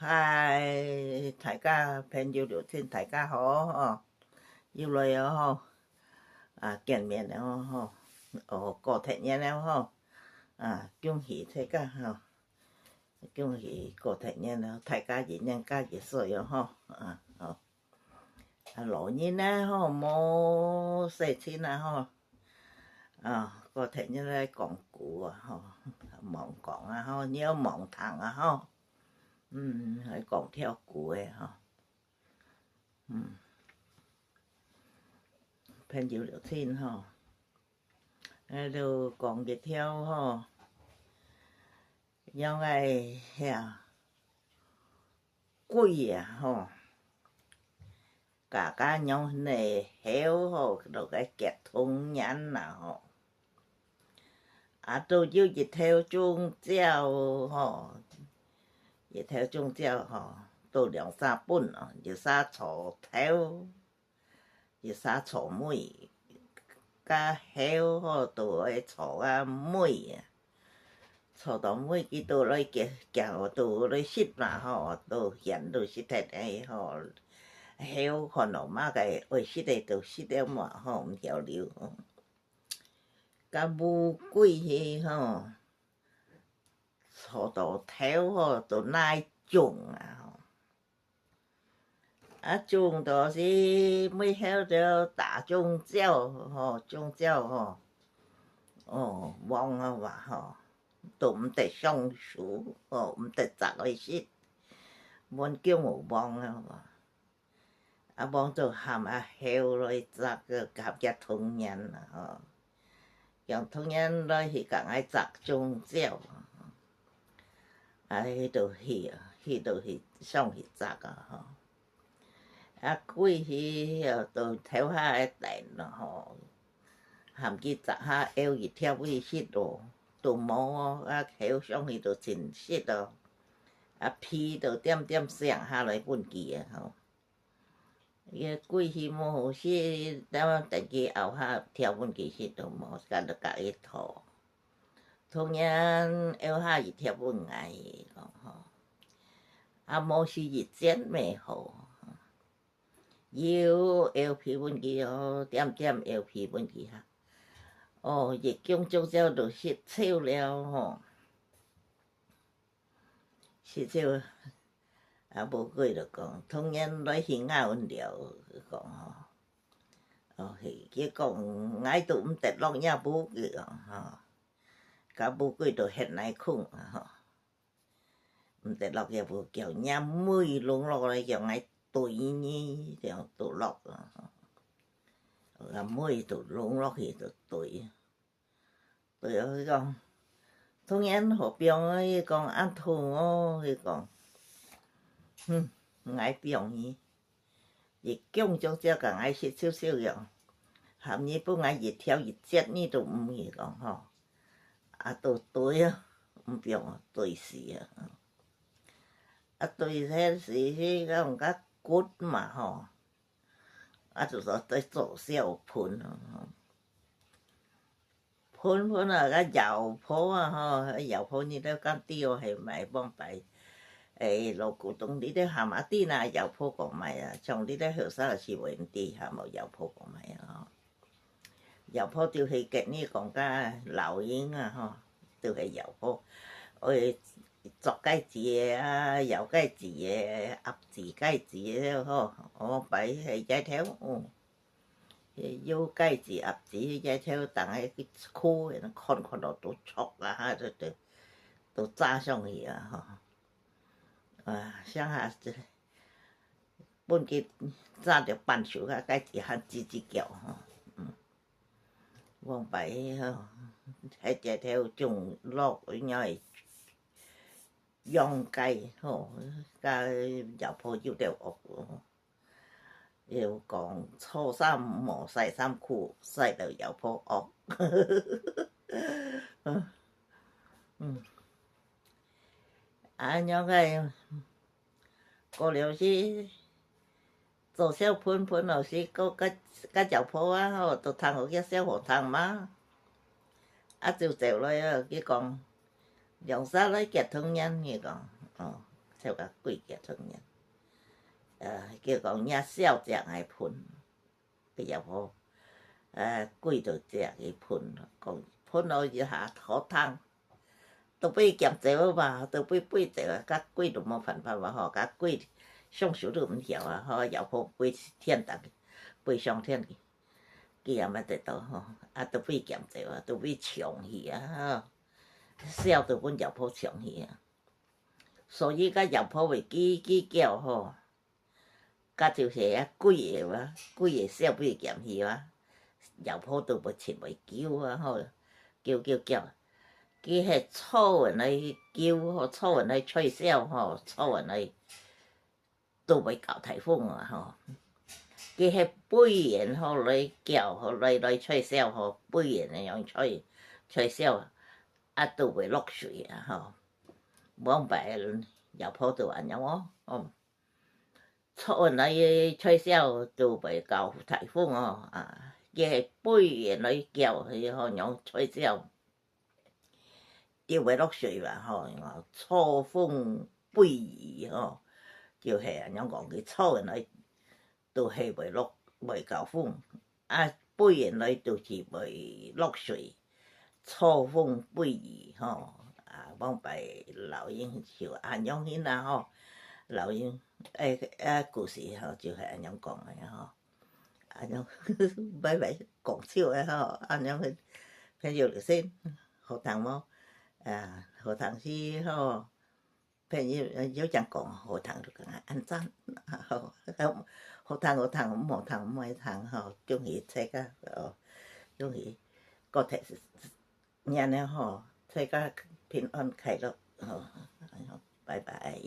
嗨，大家朋友聊天，大家好哦，又來了吼，見面了吼，過節日了吼，恭喜大家吼，恭喜過節日了，大家一年加一歲了吼，老年呢吼冇事情啦吼，過節日來講古吼，忙講吼，你要忙堂吼。係講跳鼓嘅嗬，朋友聊天嗬，喺度講嘅跳嗬，因為貴嗬，家家用嚟曉嗬，就個結通人啦嗬，都要一條中招嗬。一條中招吼，都2-3本咯，要3鋤頭，要3鋤尾，加曉吼，都愛鋤尾啊，鋤到尾佢都來夾，都來蝕嘛吼，都現都蝕得嚟吼，曉看到嘛個愛蝕的都蝕了嘛吼，唔曉了，甲烏龜去吼。鋤到頭吼，都耐種種就是每曉就打種蕉吼，種蕉吼，旺話吼，都唔得上樹吼，唔得摘來食，滿叫我旺旺就含曉來摘個夾隻同人吼，用同人來去講愛摘種蕉。迄度去上去摘吼，龜就偷下電咯吼，含去摘下枵去跳去食咯，都冇曉上去就真食咯，皮就點點上下來本記吼，伊龜去冇好食，等家後下跳本記食都冇，甲就甲伊吐。同樣枵下一條本愛講吼，冇是一剪咩好，要枵皮本記吼，點點枵皮本記哈，一種種招就食臭了吼，食臭無過就講，同樣來去咬阮了講吼，佢講愛都毋得落也無個吼。甲無過就現來困吼，毋得落也無叫也每攏落來叫愛對呢，就倒落每就攏落去就對，對佢講，同樣何必伊講按痛伊講，唔愛病伊，伊強種只講愛食少少樣，含伊本愛一條一節呢都唔伊講吼。都對唔病對死對迄時迄個甲骨嘛吼，就說在做小盆盆甲搖泡吼，搖泡你都講掉係咪幫擺老古董你都含啲啦，搖泡講咪像你都後生是袂啲含冇搖泡講咪搖泡就係嘅呢講甲老鷹吼。就係搖泡，作雞子搖雞子鴨子雞子吼，我擺係隻條，腰雞子鴨子隻條，但係佢箍看到都戳都炸上去想下本佢炸着半熟雞子還吱吱叫往擺喺隻條種落因為養雞吼，加搖泡要條學要講初三冇洗衫褲，洗到搖泡學，樣個過了時做小盆落時個搖泡吼，都通好隻小河塘嘛。就走來佢講，兩三來結通人佢講，才甲鬼夾出面。叫講領小將來噴，個藥鋪鬼就食去噴，講噴落去下好燙，都俾鹹濟嘛，都俾背濟，甲鬼都無辦法嘛吼，甲鬼上樹都毋曉啊，吼藥鋪飛天逐飛上天去，佢也毋知倒吼，都俾鹹濟啊，都俾衝去啊，燒到阮藥鋪衝去啊，所以甲藥鋪袂記叫吼。甲就是鬼個哇，鬼個小尾鹹去哇，藥鋪都無切袂救啊吼，叫，佢迄草原來救吼，草原來吹簫吼，草原來都袂搞颱風啊吼，佢迄背炎吼來叫吼來吹簫吼，背炎個樣吹簫，都袂落水啊吼，往擺藥鋪都安尼哦。草原來吹簫都袂搞颱風哦，佢背炎來叫迄吼樣吹簫，就袂落水嘛吼，錯風背雨吼，就係安尼講佢草原來都係袂搞風，背炎來就是袂落水，錯風背雨吼，往擺老鷹就安樣迄啦吼，老鷹。故事吼就係安樣講嘅吼，安樣擺講笑嘅吼，安樣去朋友就先學堂麼？學堂是吼，朋友有講學堂就講安怎吼，學堂唔學堂吼，祝伊大家祝伊個體年年吼，大家平安快樂吼，拜拜。